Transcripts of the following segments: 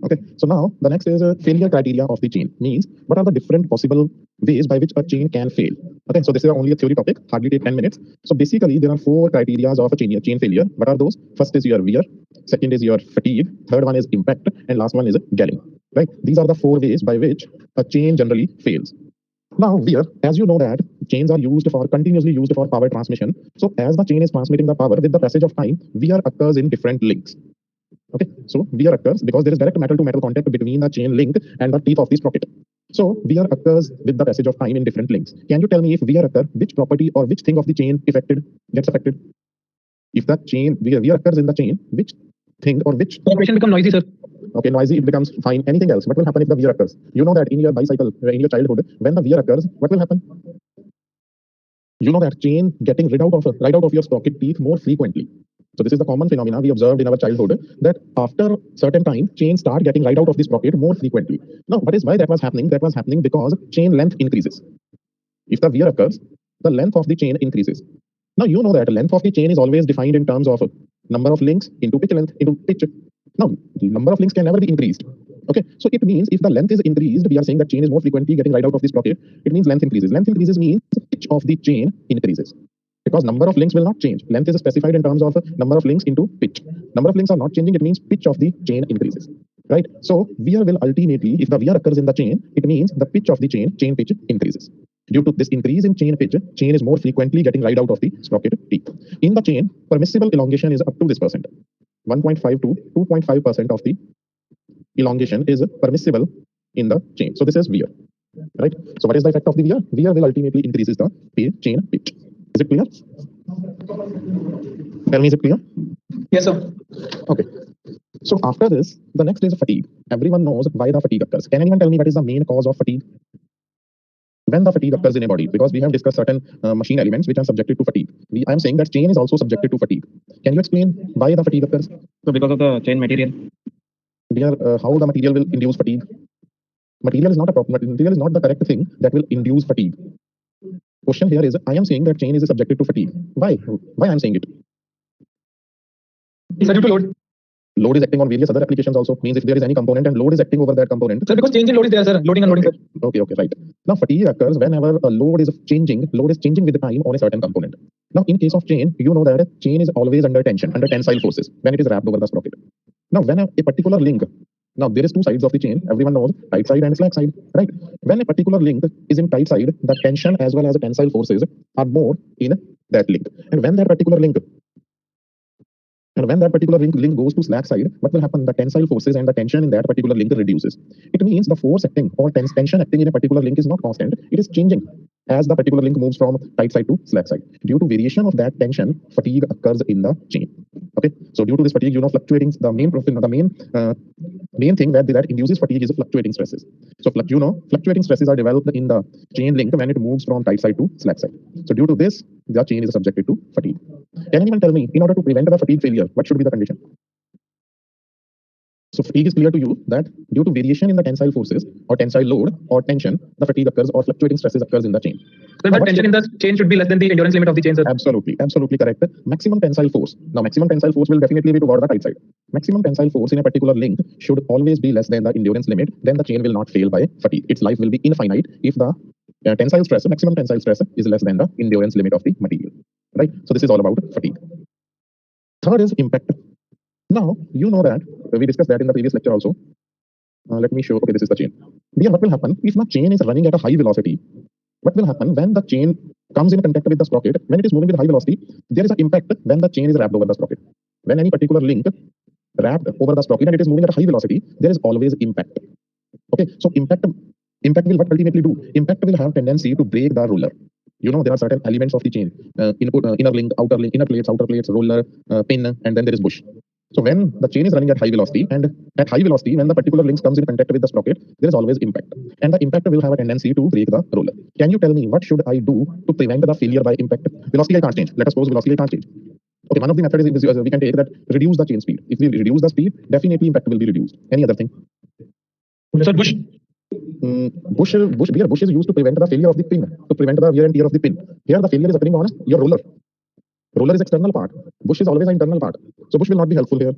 Okay, so now the next is failure criteria of the chain. Means what are the different possible ways by which a chain can fail? Okay, so this is only a theory topic, hardly take 10 minutes. So basically, there are four criteria of a chain failure. What are those? First is your wear, second is your fatigue, third one is impact, and last one is galling. Right? These are the four ways by which a chain generally fails. Now, wear, as you know that chains are continuously used for power transmission. So as the chain is transmitting the power with the passage of time, wear occurs in different links. Okay, so wear occurs because there is direct metal to metal contact between the chain link and the teeth of the sprocket. So wear occurs with the passage of time in different links. Can you tell me if wear occurs, which property or which thing of the chain gets affected? If the chain wear occurs in the chain, which thing or which operation become noisy, sir? Okay, noisy, it becomes fine. Anything else? What will happen if the wear occurs? You know that in your bicycle, in your childhood, when the wear occurs, what will happen? You know that chain getting right out of your sprocket teeth more frequently. So this is the common phenomena we observed in our childhood, that after certain time, chains start getting right out of the sprocket more frequently. Now, what is why that was happening? That was happening because chain length increases. If the wear occurs, the length of the chain increases. Now you know that length of the chain is always defined in terms of number of links into pitch length into pitch. Now, the number of links can never be increased. Okay, so it means if the length is increased, we are saying that chain is more frequently getting right out of the sprocket. It means length increases. Length increases means pitch of the chain increases. Because number of links will not change. Length is specified in terms of number of links into pitch. Number of links are not changing, it means pitch of the chain increases. Right? So wear will ultimately, if the wear occurs in the chain, it means the pitch of the chain pitch increases. Due to this increase in chain pitch, chain is more frequently getting right out of the sprocket teeth. In the chain, permissible elongation is up to this percent. 1.5 to 2.5% of the elongation is permissible in the chain. So this is wear. Right? So what is the effect of the wear? Wear will ultimately increases the chain pitch. Is it clear? Tell me, is it clear? Yes, sir. Okay. So after this, the next is fatigue. Everyone knows why the fatigue occurs. Can anyone tell me what is the main cause of fatigue? When the fatigue occurs in a body, because we have discussed certain machine elements which are subjected to fatigue. I am saying that chain is also subjected to fatigue. Can you explain why the fatigue occurs? So because of the chain material. How the material will induce fatigue? Material is not the correct thing that will induce fatigue. Question here is, I am saying that chain is subjected to fatigue. Why? Why I am saying it? Sir, due to load. Load is acting on various other applications also. Means if there is any component and load is acting over that component. Sir, because change in load is there, sir. Loading and loading, sir. Okay, right. Now fatigue occurs whenever a load is changing with the time on a certain component. Now in case of chain, you know that chain is always under tension, under tensile forces when it is wrapped over the sprocket. Now when a particular link, now there is two sides of the chain, everyone knows, tight side and slack side, right? When a particular link is in tight side, the tension as well as the tensile forces are more in that link. And when that particular link goes to slack side, what will happen? The tensile forces and the tension in that particular link reduces. It means the force acting or tension acting in a particular link is not constant. It is changing as the particular link moves from tight side to slack side. Due to variation of that tension, fatigue occurs in the chain. Okay, so due to this fatigue, fluctuating, the main thing that induces fatigue is fluctuating stresses. So fluctuating stresses are developed in the chain link when it moves from tight side to slack side. So due to this, the chain is subjected to fatigue. Can anyone tell me, in order to prevent the fatigue failure, what should be the condition? So fatigue is clear to you that due to variation in the tensile forces or tensile load or tension, the fatigue occurs or fluctuating stresses occurs in the chain. So but tension in the chain should be less than the endurance limit of the chain, sir. Absolutely correct. Maximum tensile force. Now maximum tensile force will definitely be toward the tight side. Maximum tensile force in a particular link should always be less than the endurance limit. Then the chain will not fail by fatigue. Its life will be infinite if the maximum tensile stress is less than the endurance limit of the material. Right? So this is all about fatigue. Third is impact. Now, you know that we discussed that in the previous lecture also. Let me show. Okay, this is the chain. Here, what will happen if the chain is running at a high velocity? What will happen when the chain comes in contact with the sprocket? When it is moving with high velocity, there is an impact when the chain is wrapped over the sprocket. When any particular link wrapped over the sprocket and it is moving at a high velocity, there is always impact. Okay, so impact will what ultimately do? Impact will have tendency to break the roller. There are certain elements of the chain: inner link, outer plates, roller, pin, and then there is bush. So when the chain is running at high velocity, and at high velocity, when the particular links comes in contact with the sprocket, there is always impact. And the impact will have a tendency to break the roller. Can you tell me what should I do to prevent the failure by impact? Velocity I can't change. Let us suppose velocity I can't change. Okay, one of the methods is we can take that, reduce the chain speed. If we reduce the speed, definitely impact will be reduced. Any other thing? Sir, bush. Bush is used to prevent the failure of the pin, to prevent the wear and tear of the pin. Here the failure is occurring on your roller. Roller is external part. Bush is always an internal part. So bush will not be helpful here.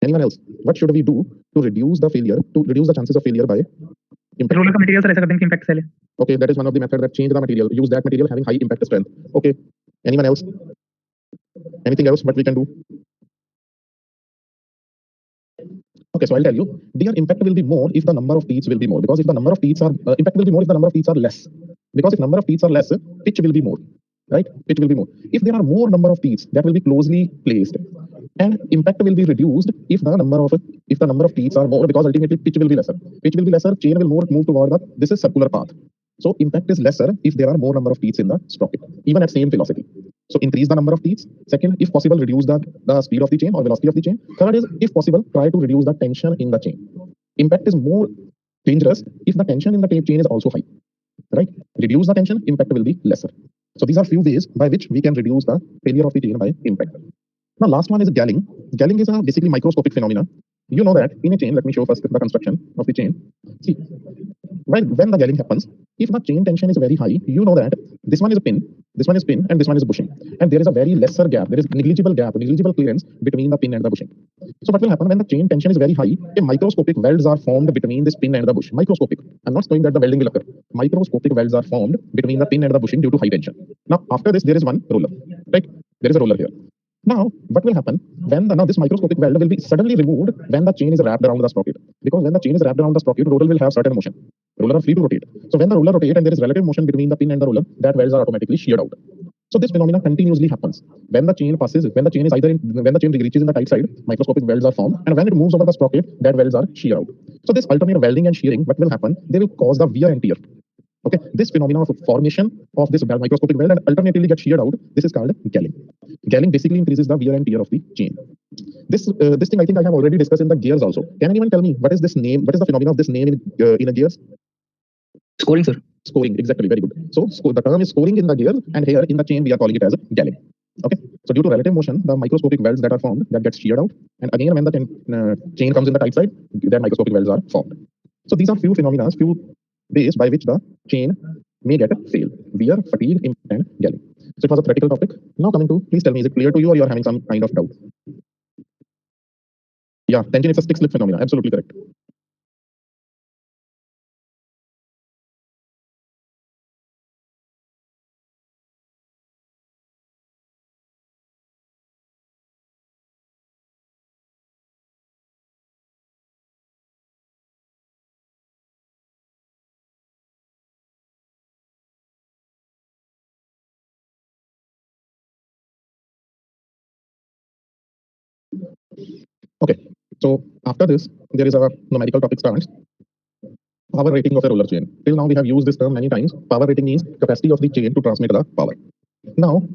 Anyone else? What should we do to reduce the chances of failure by impact? Roller का material sir ऐसा करते हैं कि impact cell है. Okay, that is one of the method that change the material. Use that material having high impact strength. Okay. Anyone else? Anything else what we can do? Okay, so I'll tell you, their impact will be more if the number of teeth will be more. Because if the number of teeth are impact will be more if the number of teeth are less. Because if number of teeth are less, pitch will be more, right? Pitch will be more. If there are more number of teeth, that will be closely placed, and impact will be reduced if the number of teeth are more. Because ultimately pitch will be lesser. Pitch will be lesser. Chain will more move toward this is circular path. So impact is lesser if there are more number of teeth in the sprocket, even at same velocity. So increase the number of teeth. Second, if possible, reduce the speed of the chain or velocity of the chain. Third is, if possible, try to reduce the tension in the chain. Impact is more dangerous if the tension in the chain is also high, right? Reduce the tension, impact will be lesser. So these are few ways by which we can reduce the failure of the chain by impact. Now, last one is galling. Galling is a basically microscopic phenomena. You know that in a chain, let me show first the construction of the chain. See, when the galling happens, if the chain tension is very high, you know that this one is a pin, this one is pin, and this one is bushing. And there is a very lesser gap, there is negligible clearance between the pin and the bushing. So what will happen when the chain tension is very high? A microscopic welds are formed between this pin and the bush. Microscopic. I'm not saying that the welding will occur. Microscopic welds are formed between the pin and the bushing due to high tension. Now, after this, there is one roller, right? There is a roller here. Now, what will happen when now this microscopic weld will be suddenly removed when the chain is wrapped around the sprocket? Because when the chain is wrapped around the sprocket, roller will have certain motion. Roller are free to rotate. So when the roller rotates and there is relative motion between the pin and the roller, that welds are automatically sheared out. So this phenomena continuously happens. When the chain reaches in the tight side, microscopic welds are formed, and when it moves over the sprocket, that welds are sheared out. So this alternate welding and shearing, what will happen? They will cause the wear and tear. Okay, this phenomenon of formation of this microscopic weld and alternatively get sheared out, this is called galling. Galling basically increases the wear and tear of the chain. This thing I think I have already discussed in the gears also. Can anyone tell me what is this name? What is the phenomenon of this name in a gears? Scoring, sir. Scoring, exactly, very good. So the term is scoring in the gears, and here in the chain we are calling it as galling. Okay, so due to relative motion, the microscopic welds that are formed that gets sheared out, and again when the chain comes in the tight side, then microscopic welds are formed. So these are few phenomena, few ways by which the chain may get fail: wear, fatigue, impact, and galling. So it was a theoretical topic. Now coming to, please tell me, is it clear to you or you are having some kind of doubt? Yeah, tension is a stick slip phenomena. Absolutely correct. Okay, so after this, there is a numerical topic starts. Power rating of a roller chain. Till now we have used this term many times. Power rating means capacity of the chain to transmit the power. Now,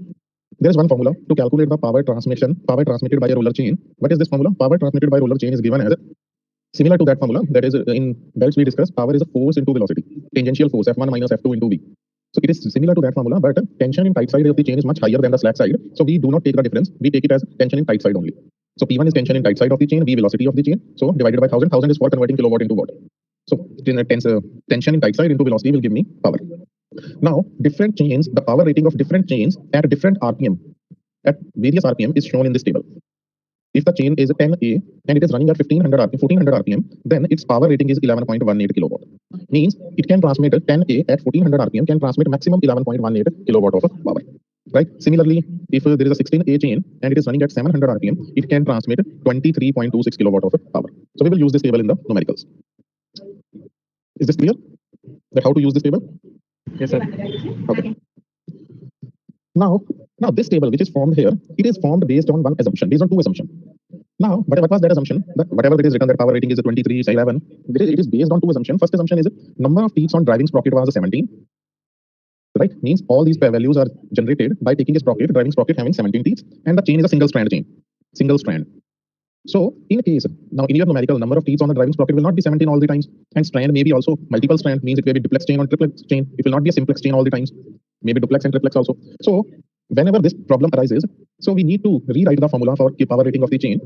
there is one formula to calculate the power transmitted by a roller chain. What is this formula? Power transmitted by roller chain is given as similar to that formula. That is, in belts we discussed, power is a force into velocity, tangential force, F1 minus F2 into V. So it is similar to that formula, but tension in tight side of the chain is much higher than the slack side. So we do not take the difference. We take it as tension in tight side only. So P1 is tension in tight side of the chain, V velocity of the chain. So divided by 1000, 1000 is for converting kilowatt into watt. So tension in tight side into velocity will give me power. Now, different chains, the power rating of different chains at different RPM, at various RPM is shown in this table. If the chain is 10A and it is running at 1400 RPM, then its power rating is 11.18 kilowatt. Means it can transmit 10A at 1400 RPM can transmit maximum 11.18 kilowatt of power. Right? Similarly, if there is a 16A chain and it is running at 700 RPM, it can transmit 23.26 kilowatt of power. So we will use this table in the numericals. Is this clear? That how to use this table? Yes, sir. Okay. Now this table which is formed here, it is formed based on one assumption, based on two assumptions. Now, but what was that assumption? That whatever it is written that power rating is a 23, 11, it is based on two assumptions. First assumption is number of teeth on driving sprocket was a 17. Right? Means all these values are generated by taking a sprocket, driving sprocket having 17 teeth, and the chain is a single strand chain. Single strand. So in case, now in your numerical, number of teeth on the driving sprocket will not be 17 all the times, and strand may be also multiple strand, means it may be duplex chain or triplex chain. It will not be a simplex chain all the times, maybe duplex and triplex also. So whenever this problem arises, so we need to rewrite the formula for power rating of the chain.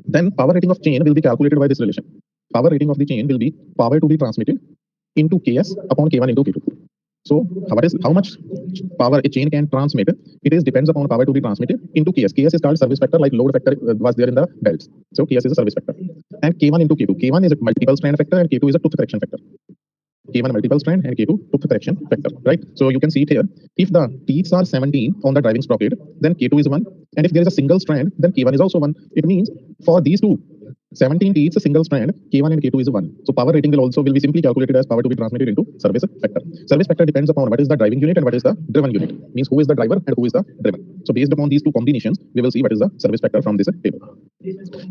Then power rating of chain will be calculated by this relation. Power rating of the chain will be power to be transmitted into Ks upon K1 into K2. So how much power a chain can transmit? It is depends upon power to be transmitted into Ks. Ks is called service factor, like load factor was there in the belts. So Ks is a service factor, and K1 into K2. K1 is a multiple strand factor, and K2 is a tooth correction factor. K1 multiple strand and K2 tooth correction factor, right? So you can see it here. If the teeth are 17 on the driving sprocket, then K2 is 1. And if there is a single strand, then K1 is also 1. It means for these two, 17 teeth, a single strand, K1 and K2 is 1. So power rating will be simply calculated as power to be transmitted into service factor. Service factor depends upon what is the driving unit and what is the driven unit. Means who is the driver and who is the driven. So based upon these two combinations, we will see what is the service factor from this table.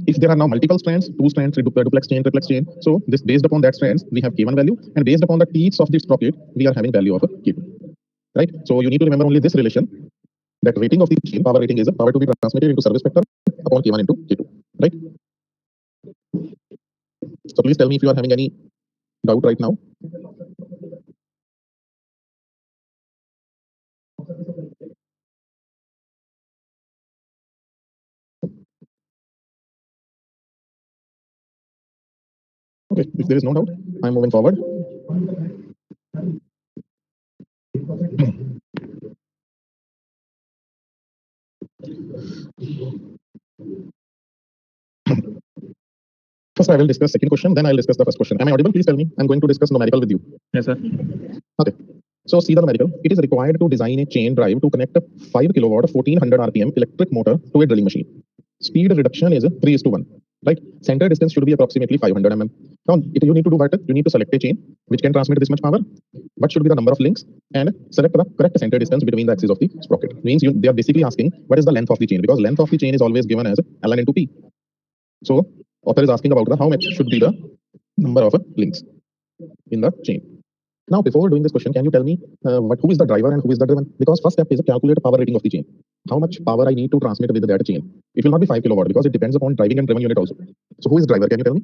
If there are now multiple strands, two strands, duplex chain, triplex chain, so this based upon that strands, we have K1 value, and based upon the teeth of this sprocket, we are having value of K2. Right? So you need to remember only this relation, that rating of the chain, power rating is a power to be transmitted into service factor upon K1 into K2. Right? So please tell me if you are having any doubt right now. Okay, if there is no doubt, I'm moving forward. First, I will discuss second question, then I'll discuss the first question. Am I audible? Please tell me. I'm going to discuss numerical with you. Yes, sir. Okay. So see the numerical. It is required to design a chain drive to connect a 5 kilowatt 1400 RPM electric motor to a drilling machine. Speed reduction is 3:1. Right? Center distance should be approximately 500 mm. Now, you need to do what? You need to select a chain which can transmit this much power. What should be the number of links? And select the correct center distance between the axis of the sprocket. Means they are basically asking what is the length of the chain, because length of the chain is always given as ln into P. So author is asking about how much should be the number of links in the chain. Now, before doing this question, can you tell me who is the driver and who is the driven? Because first step is to calculate power rating of the chain. How much power I need to transmit with that chain? It will not be 5 kilowatt because it depends upon driving and driven unit also. So who is driver? Can you tell me?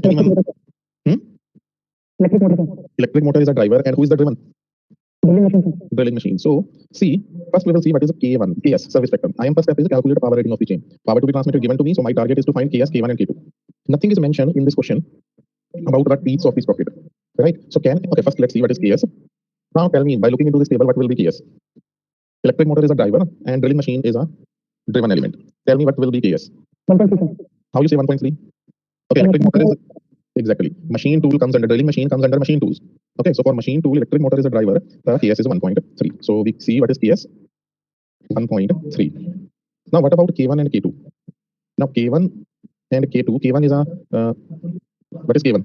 Anyone? Electric motor is a driver, and who is the driven? Drilling machine. So see, first we will see what is a K1, KS, service factor. I am first step is to calculate power rating of the chain. Power to be transmitted given to me, so my target is to find KS, K1 and K2. Nothing is mentioned in this question about the teeth of the sprocket. Right? So okay, first let's see what is KS. Now tell me, by looking into this table, what will be KS? Electric motor is a driver and drilling machine is a driven element. Tell me what will be KS? 1.3. How you say 1.3? Okay, electric motor is exactly. Machine tool comes under drilling machine, comes under machine tools. Okay, so for machine tool, electric motor is a driver. The KS is 1.3. So we see what is KS? 1.3. Now what about K1 and K2? Now K1 and K2. K1 is what is K1?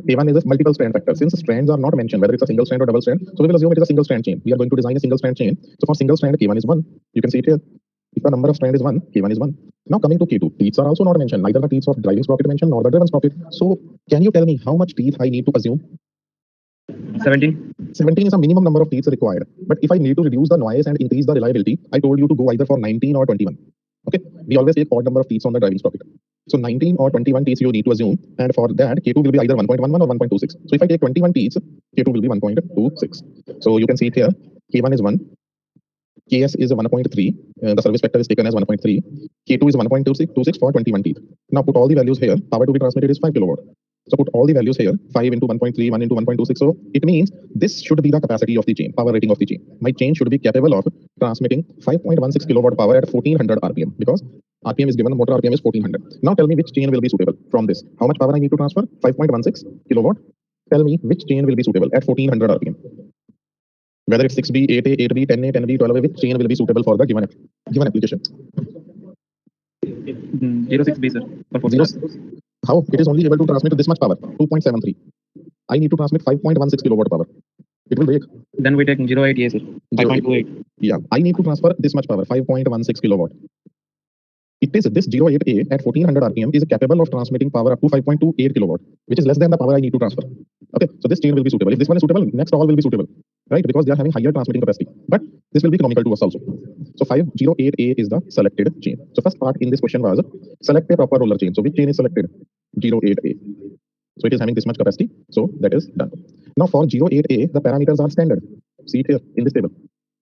K1 is a multiple strand factor. Since strands are not mentioned, whether it's a single strand or double strand, so we will assume it is a single strand chain. We are going to design a single strand chain. So for single strand, K1 is 1. You can see it here. If the number of strand is 1, K1 is 1. Now coming to K2, teeth are also not mentioned. Neither the teeth of driving sprocket mentioned nor the driven sprocket. So can you tell me how much teeth I need to assume? 17. 17 is a minimum number of teeth required. But if I need to reduce the noise and increase the reliability, I told you to go either for 19 or 21. Okay, we always take odd number of teeth on the driving sprocket. So 19 or 21 teeth you need to assume, and for that K2 will be either 1.11 or 1.26. So if I take 21 teeth, K2 will be 1.26. So you can see it here. K1 is 1. KS is 1.3. The service factor is taken as 1.3. K2 is 1.26 for 21 teeth. Now put all the values here. Power to be transmitted is 5 kilowatt. So put all the values here. 5 into 1.3, 1 into 1.26. So it means this should be the capacity of the chain, power rating of the chain. My chain should be capable of transmitting 5.16 kilowatt power at 1400 RPM, because RPM is given, motor RPM is 1400. Now tell me which chain will be suitable from this. How much power I need to transfer? 5.16 kilowatt. Tell me which chain will be suitable at 1400 RPM. Whether it's 6B, 8A, 8B, 10A, 10B, 12A, which chain will be suitable for the given application? 06B, sir. How? It is only able to transmit this much power, 2.73. I need to transmit 5.16 kilowatt power. It will break. Then we take 08A, sir. 5.28. Yeah, I need to transfer this much power, 5.16 kilowatt. It is this 08A at 1400 RPM is capable of transmitting power up to 5.28 kilowatt, which is less than the power I need to transfer. Okay, so this chain will be suitable. If this one is suitable, next all will be suitable, right? Because they are having higher transmitting capacity. But this will be economical to us also. So 508A is the selected chain. So first part in this question was select a proper roller chain. So which chain is selected? 08A. So it is having this much capacity. So that is done. Now for 08A, the parameters are standard. See it here in this table.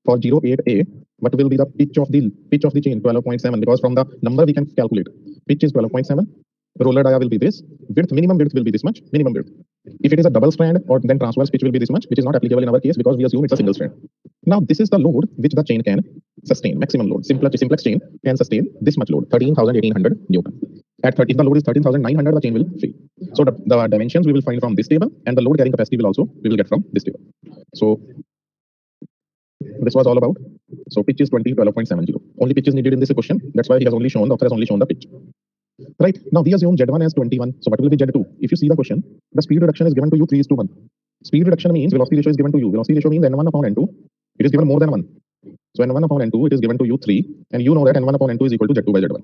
For 08A, what will be the pitch of the chain? 12.7, because from the number we can calculate. Pitch is 12.7. Roller dia will be this. Width, minimum width will be this much. Minimum width. If it is a double strand, or then transverse pitch will be this much, which is not applicable in our case because we assume it's a single strand. Now this is the load which the chain can sustain, maximum load. Simplex chain can sustain this much load, 13,1800 Newton. If the load is 13,900, the chain will fail. So the dimensions we will find from this table, and the load carrying capacity we will get from this table. So this was all about. So pitch is 12.70. Only pitch is needed in this question. That's why the author has only shown the pitch. Right, now we assume Z1 as 21. So what will be Z2? If you see the question, the speed reduction is given to you 3:1. Speed reduction means velocity ratio is given to you. Velocity ratio means N1 upon N2. It is given more than 1. So N1 upon N2, it is given to you 3. And you know that N1 upon N2 is equal to Z2 by Z1.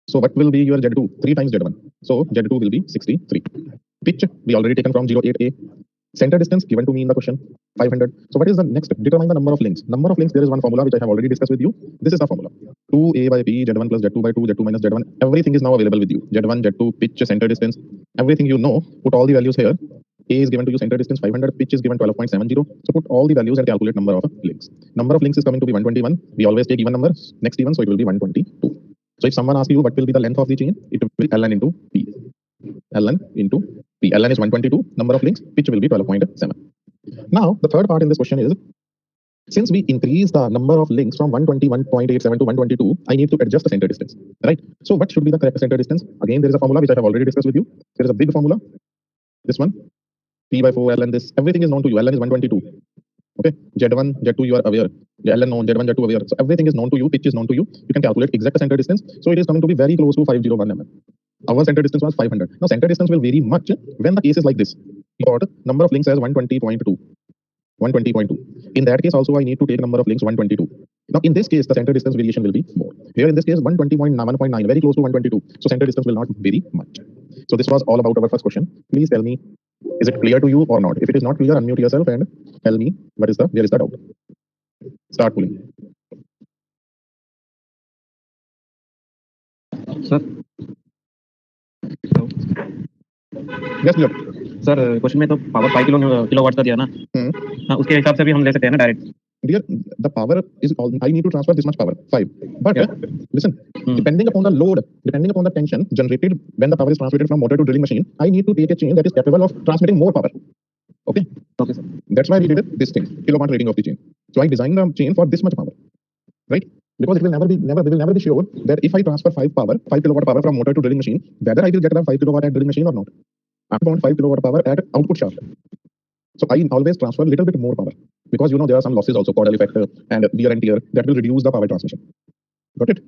So what will be your Z2? 3 times Z1. So Z2 will be 63. Pitch, we already taken from 08A. Center distance given to me in the question, 500. So what is the next? Determine the number of links. Number of links, there is one formula which I have already discussed with you. This is the formula. 2A by P, Z1 plus Z2 by 2, Z2 minus Z1. Everything is now available with you. Z1, Z2, pitch, center distance, everything you know. Put all the values here. A is given to you center distance 500, pitch is given 12.70. So put all the values and calculate number of links. Number of links is coming to be 121. We always take even numbers, next even, so it will be 122. So if someone asks you what will be the length of the chain, it will be ln into P. ln into P. ln is 122. Number of links, pitch will be 12.7. Now, the third part in this question is, since we increase the number of links from 121.87 to 122, I need to adjust the center distance, right? So what should be the correct center distance? Again, there is a formula which I have already discussed with you. There is a big formula. This one, P by 4, ln this. Everything is known to you. ln is 122. Okay, Z1, Z2, you are aware. ln known, Z1, Z2 aware. So everything is known to you. Pitch is known to you. You can calculate exact center distance. So it is coming to be very close to 501 mm. Our center distance was 500. Now center distance will vary much when the case is like this. You got number of links as 120.2. 120.2. In that case also I need to take number of links 122. Now in this case the center distance variation will be more. Here in this case 120.9, very close to 122. So center distance will not vary much. So this was all about our first question. Please tell me, is it clear to you or not? If it is not clear, unmute yourself and tell me where is the doubt. Start pulling. Sir. Yes, clear. Sir question में तो power 5 kilowatt का दिया ना, उसके हिसाब से भी हम ले सकते हैं ना direct. Dear, the power is all. I need to transfer this much power, 5. But listen, depending upon the load, depending upon the tension generated when the power is transmitted from motor to drilling machine, I need to take a chain that is capable of transmitting more power. Okay. Okay, sir. That's why we did this thing, kilowatt rating of the chain. So I designed the chain for this much power, right? Because it will never be sure that if I transfer 5 kilowatt power from motor to drilling machine, whether I will get the 5 kilowatt at drilling machine or not. I want 5 kilowatt power at output shaft. So I always transfer a little bit more power because you know there are some losses also, caudal effect and wear and tear that will reduce the power transmission. Got it?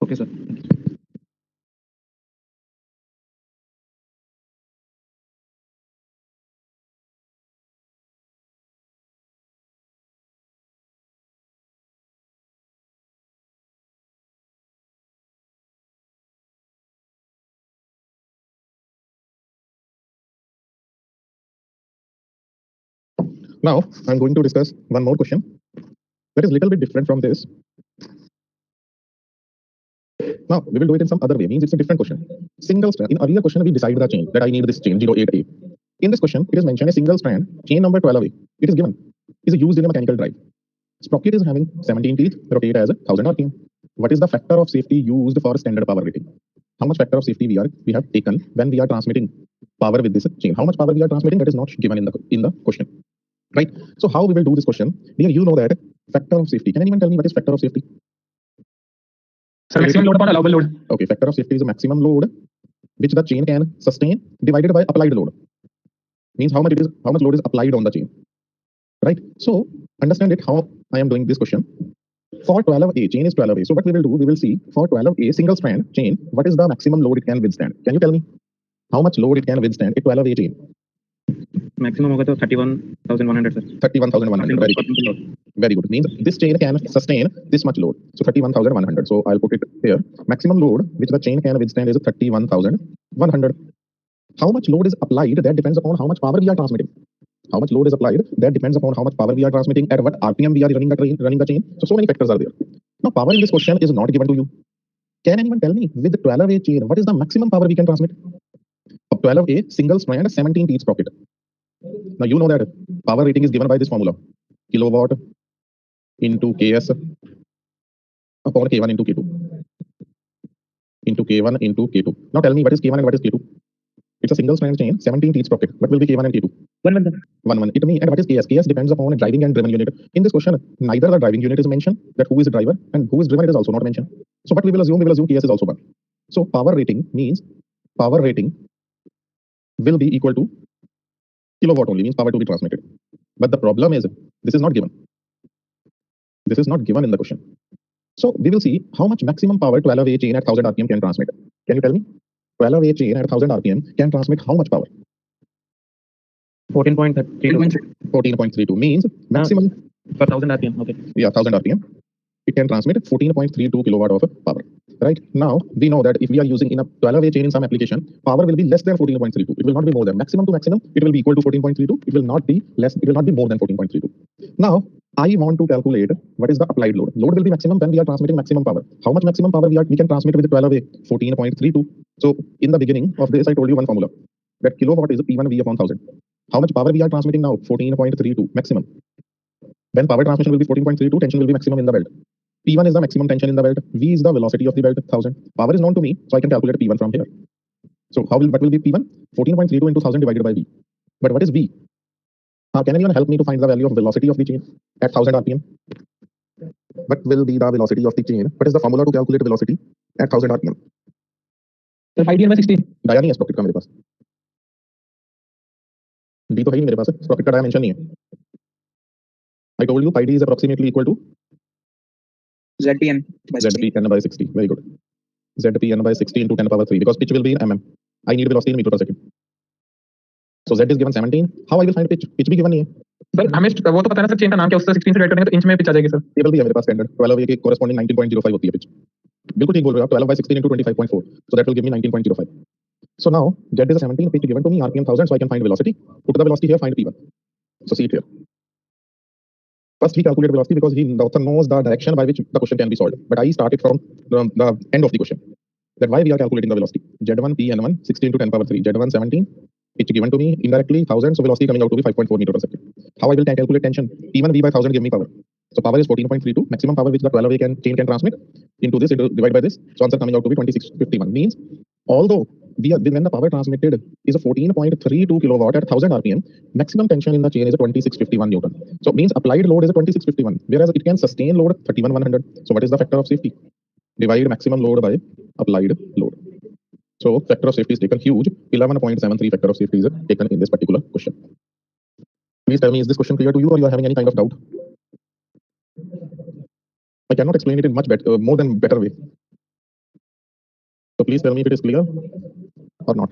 Okay, sir. Now I'm going to discuss one more question that is a little bit different from this. Now we will do it in some other way, means it's a different question. Single strand. In earlier question we decided the chain that I need this chain 08A. In this question it is mentioned a single strand chain number 12A. It is given is used in a mechanical drive. Sprocket is having 17 teeth, rotate as 1000 RPM. What is the factor of safety used for standard power rating? How much factor of safety we have taken when we are transmitting power with this chain? How much power we are transmitting, that is not given in the question, right? So how we will do this question? Here you know that factor of safety. Can anyone tell me what is factor of safety? Sir, maximum load upon allowable load. Okay, factor of safety is a maximum load which the chain can sustain divided by applied load. Means how much load is applied on the chain, right? So understand it how I am doing this question. For 12A, chain is 12A. So what we will do, we will see for 12A single strand chain, what is the maximum load it can withstand? Can you tell me how much load it can withstand a 12A chain? Maximum होगा तो 31,100 sir. 31,100. Very good. Very good. Means this chain can sustain this much load. So 31,100. So I'll put it here. Maximum load which the chain can withstand is 31,100. How much load is applied? That depends upon how much power we are transmitting. How much load is applied? That depends upon how much power we are transmitting, at what RPM we are running the chain. So many factors are there. Now power in this question is not given to you. Can anyone tell me with the 12A chain, what is the maximum power we can transmit? Of 12A single strand 17 teeth sprocket. Now you know that power rating is given by this formula. Kilowatt into Ks upon K1 into K2. Into K1 into K2. Now tell me what is K1 and what is K2? It's a single strand chain, 17 teeth sprocket. What will be K1 and K2? 1 1 1 1. It means, and what is KS? KS depends upon a driving and driven unit. In this question, neither the driving unit is mentioned, that who is the driver, and who is driven, it is also not mentioned. So what we will assume KS is also 1. So power rating means power rating will be equal to kilowatt only, means power to be transmitted. But the problem is, this is not given. This is not given in the question. So we will see how much maximum power 12-way chain at 1000 RPM can transmit. Can you tell me? 12-way chain at 1000 RPM can transmit how much power? 14.32 14.32 means maximum for 1000 RPM. Okay. Yeah, 1000 RPM. It can transmit 14.32 kilowatt of power. Right now, we know that if we are using in a 12-way chain in some application, power will be less than 14.32. It will not be more than maximum to maximum. It will be equal to 14.32. It will not be less. It will not be more than 14.32. Now, I want to calculate what is the applied load. Load will be maximum when we are transmitting maximum power. How much maximum power we can transmit with the 12-way? 14.32. So in the beginning of this, I told you one formula that kilowatt is P1 V upon 1000. How much power we are transmitting now? 14.32 maximum. When power transmission will be 14.32, tension will be maximum in the belt. P1 is the maximum tension in the belt. V is the velocity of the belt, 1000. Power is known to me, so I can calculate P1 from here. So what will be P1? 14.32 into 1000 divided by V. But what is V? Can anyone help me to find the value of velocity of the chain at 1000 RPM? What will be the velocity of the chain? What is the formula to calculate velocity at 1000 RPM? So pi d/16 dia नहीं है Sprocket का मेरे पास. D तो है ही मेरे पास. Sprocket का dia mention नहीं है. I told you pi d is approximately equal to ZPN by 60. ZPN by 60. Very good. ZPN by 60 into 10 power 3 because pitch will be in mm. I need velocity in meter per second. So Z is given 17. How I will find pitch? Pitch भी given नहीं है. Sir हमें वो तो पता है ना sir chain का नाम क्या उससे 16 से डिवाइड करेंगे तो इंच में पिच आ जाएगी सर. टेबल भी है मेरे पास स्टैंडर्ड 12 के कोरेस्पोंडिंग 19.05 होती है पिच. बिल्कुल ठीक बोल रहे हो आप. 12 by 16 into 25.4. So that will give me 19.05. So now Z is a 17. Pitch given to me RPM 1000. So I can find velocity. Put the velocity here. Find P1. So see it here. First, we calculate velocity because the author knows the direction by which the question can be solved. But I started from the end of the question. That why we are calculating the velocity. Z1 Pn1 16 into 10 power 3. Z1 17. Pitch given to me indirectly 1000. So velocity coming out to be 5.4 meter per second. How I will calculate tension? P1 V by 1000 give me power. So power is 14.32. Maximum power which the 12-way chain can transmit. Into this, divide by this. So answer coming out to be 2651. Means although when the power transmitted is a 14.32 kilowatt at 1000 RPM, maximum tension in the chain is a 2651 Newton. So means applied load is a 2651, whereas it can sustain load 31100. So what is the factor of safety? Divide maximum load by applied load. So factor of safety is taken huge. 11.73 factor of safety is taken in this particular question. Please tell me, is this question clear to you or you are having any kind of doubt? I cannot explain it in much better, more than better way. So please tell me if it is clear or not.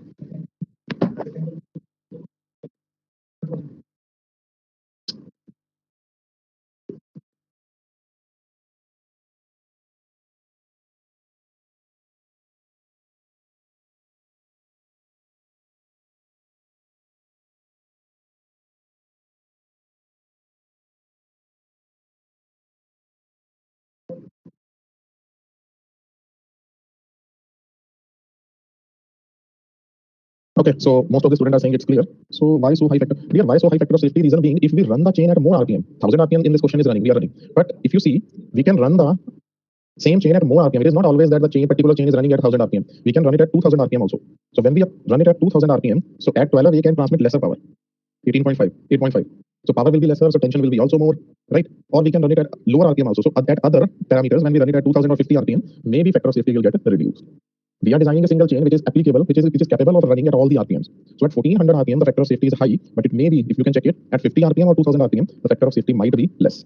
Okay, so most of the students are saying it's clear. So why so high factor? Dear, why so high factor of safety? Reason being, if we run the chain at more RPM, 1000 RPM in this question is running, we are running. But if you see, we can run the same chain at more RPM. It is not always that the particular chain is running at 1000 RPM. We can run it at 2000 RPM also. So when we run it at 2000 RPM, so at 12 we can transmit lesser power, 18.5, 8.5. So power will be lesser, so tension will be also more, right? Or we can run it at lower RPM also. So at other parameters, when we run it at 2000 or 50 RPM, maybe factor of safety will get reduced. We are designing a single chain which is applicable, which is capable of running at all the RPMs. So at 1400 RPM, the factor of safety is high, but it may be, if you can check it, at 50 RPM or 2000 RPM, the factor of safety might be less.